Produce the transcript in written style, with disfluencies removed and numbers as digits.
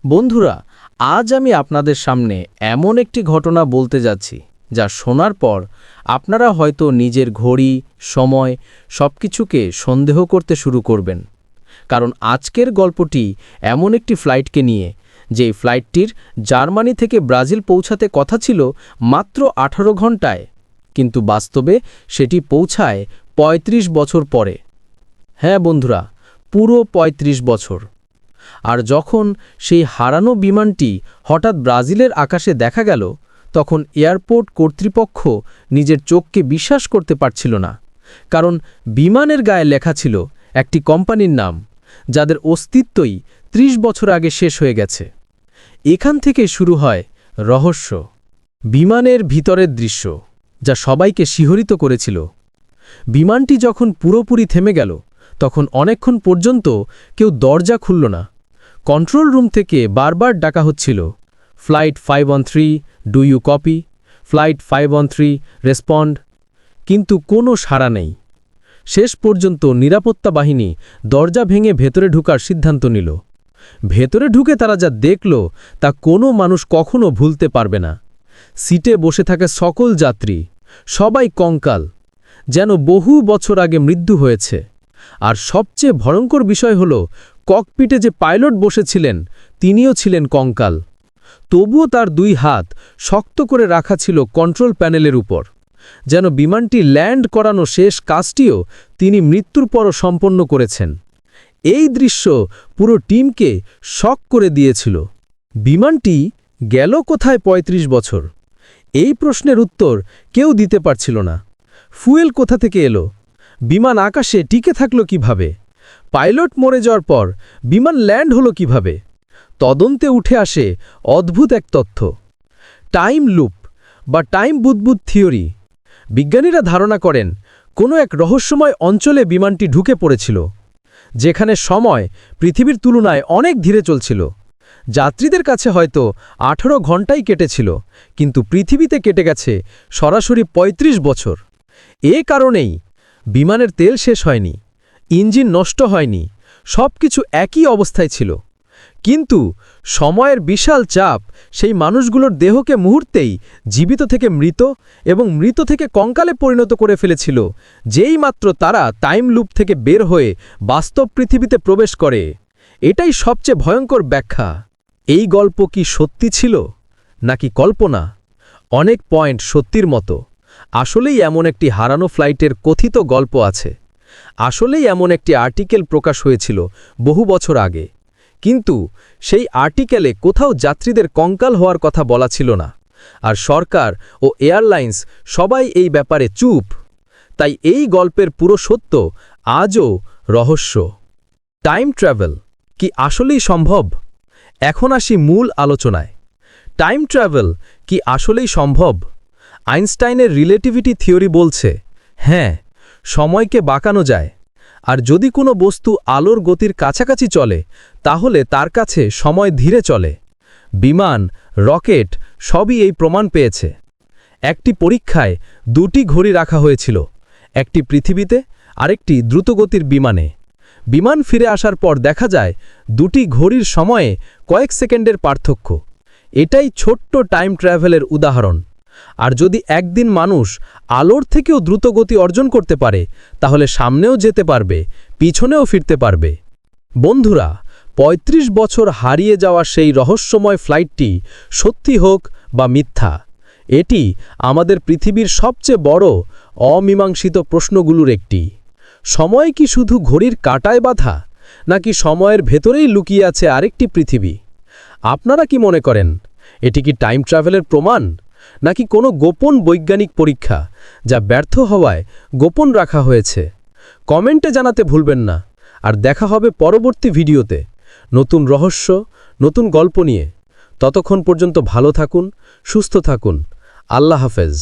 বন্ধুরা, আজ আমি আপনাদের সামনে এমন একটি ঘটনা বলতে যাচ্ছি যা শোনার পর আপনারা হয়তো নিজের ঘড়ি, সময় সবকিছুকে সন্দেহ করতে শুরু করবেন। কারণ আজকের গল্পটি এমন একটি ফ্লাইটকে নিয়ে, যেই ফ্লাইটটির জার্মানি থেকে ব্রাজিল পৌঁছাতে কথা ছিল মাত্র 18 ঘন্টায়, কিন্তু বাস্তবে সেটি পৌঁছায় ৩৫ বছর পরে। হ্যাঁ বন্ধুরা, পুরো ৩৫ বছর। আর যখন সেই হারানো বিমানটি হঠাৎ ব্রাজিলের আকাশে দেখা গেল, তখন এয়ারপোর্ট কর্তৃপক্ষ নিজের চোখকে বিশ্বাস করতে পারছিল না। কারণ বিমানের গায়ে লেখা ছিল একটি কোম্পানির নাম, যাদের অস্তিত্বই ৩০ বছর আগে শেষ হয়ে গেছে। এখান থেকে শুরু হয় রহস্য। বিমানের ভিতরের দৃশ্য, যা সবাইকে শিহরিত করেছিল। বিমানটি যখন পুরোপুরি থেমে গেল, তখন অনেকক্ষণ পর্যন্ত কেউ দরজা খুলল না। কন্ট্রোল রুম থেকে বারবার ডাকা হচ্ছিল, flight 513, do you copy? Flight 513, respond. কিন্তু কোনো সাড়া নেই। শেষ পর্যন্ত নিরাপত্তা বাহিনী দরজা ভেঙে ভেতরে ঢুকার সিদ্ধান্ত নিল। ভেতরে ঢুকে তারা যা দেখল তা কোনো মানুষ কখনো ভুলতে পারবে না। সিটে বসে থাকা সকল যাত্রী, সবাই কঙ্কাল, যেন বহু বছর আগে মৃত্যু হয়েছে। আর সবচেয়ে ভয়ঙ্কর বিষয় হল, ককপিটে যে পাইলট বসেছিলেন তিনিও ছিলেন কঙ্কাল। তবুও তার 2 হাত শক্ত করে রাখা ছিল কন্ট্রোল প্যানেলের উপর, যেন বিমানটি ল্যান্ড করানো শেষ কাজটিও তিনি মৃত্যুর পরও সম্পন্ন করেছেন। এই দৃশ্য পুরো টিমকে শক করে দিয়েছিল। বিমানটি গেল কোথায় ৩৫ বছর? এই প্রশ্নের উত্তর কেউ দিতে পারছিল না। ফুয়েল কোথা থেকে এলো? বিমান আকাশে টিকে থাকলো কিভাবে? পাইলট মরে যাওয়ার পর বিমান ল্যান্ড হলো কিভাবে? তদন্তে উঠে আসে অদ্ভুত এক তথ্য, টাইম লুপ বা টাইম বুদবুদ থিওরি। বিজ্ঞানীরা ধারণা করেন, কোনো এক রহস্যময় অঞ্চলে বিমানটি ঢুকে পড়েছিল, যেখানে সময় পৃথিবীর তুলনায় অনেক ধীরে চলছিল। যাত্রীদের কাছে হয়তো 18 ঘন্টাই কেটেছিল, কিন্তু পৃথিবীতে কেটে গেছে সরাসরি ৩৫ বছর। এ কারণেই বিমানের তেল শেষ হয়নি, ইঞ্জিন নষ্ট হয়নি, সবকিছু একই অবস্থায় ছিল। কিন্তু সময়ের বিশাল চাপ সেই মানুষগুলোর দেহকে মুহূর্তেই জীবিত থেকে মৃত এবং মৃত থেকে কঙ্কালে পরিণত করে ফেলেছিল, যেই মাত্র তারা টাইম লুপ থেকে বের হয়ে বাস্তব পৃথিবীতে প্রবেশ করে। এটাই সবচেয়ে ভয়ঙ্কর ব্যাখ্যা। এই গল্প কি সত্যি ছিল নাকি কল্পনা? অনেক পয়েন্ট সত্যির মতো। আসলেই এমন একটি হারানো ফ্লাইটের কথিত গল্প আছে। আসলেই এমন একটি আর্টিকেল প্রকাশ হয়েছিল বহু বছর আগে, কিন্তু সেই আর্টিকেলে কোথাও যাত্রীদের কঙ্কাল হওয়ার কথা বলা ছিল না। আর সরকার ও এয়ারলাইন্স সবাই এই ব্যাপারে চুপ। তাই এই গল্পের পুরো সত্য আজও রহস্য। টাইম ট্রাভেল কি আসলেই সম্ভব? এখন আসি মূল আলোচনায়। টাইম ট্রাভেল কি আসলেই সম্ভব? আইনস্টাইনের রিলেটিভিটি থিওরি বলছে, হ্যাঁ, সময়কে বাঁকানো যায়। আর যদি কোনো বস্তু আলোর গতির কাছাকাছি চলে, তাহলে তার কাছে সময় ধীরে চলে। বিমান, রকেট সবই এই প্রমাণ পেয়েছে। একটি পরীক্ষায় 2টি ঘড়ি রাখা হয়েছিল, একটি পৃথিবীতে, আরেকটি দ্রুতগতির বিমানে। বিমান ফিরে আসার পর দেখা যায় 2টি ঘড়ির সময়ে কয়েক সেকেন্ডের পার্থক্য। এটাই ছোট্ট টাইম ট্রাভেলের উদাহরণ। আর যদি একদিন মানুষ আলোর থেকেও দ্রুত গতি অর্জন করতে পারে, তাহলে সামনেও যেতে পারবে, পিছনেও ফিরতে পারবে। বন্ধুরা, ৩৫ বছর হারিয়ে যাওয়া সেই রহস্যময় ফ্লাইটটি সত্যি হোক বা মিথ্যা, এটি আমাদের পৃথিবীর সবচেয়ে বড় অমীমাংসিত প্রশ্নগুলোর একটি। সময় কি শুধু ঘড়ির কাঁটায় বাঁধা, নাকি সময়ের ভেতরেই লুকিয়ে আছে আরেকটি পৃথিবী? আপনারা কি মনে করেন, এটি কি টাইম ট্রাভেলের প্রমাণ, নাকি কোনো গোপন বৈজ্ঞানিক পরীক্ষা যা ব্যর্থ হওয়ায় গোপন রাখা হয়েছে? কমেন্টে জানাতে ভুলবেন না। আর দেখা হবে পরবর্তী ভিডিওতে নতুন রহস্য, নতুন গল্প নিয়ে। ততক্ষণ পর্যন্ত ভালো থাকুন, সুস্থ থাকুন। আল্লাহ হাফেজ।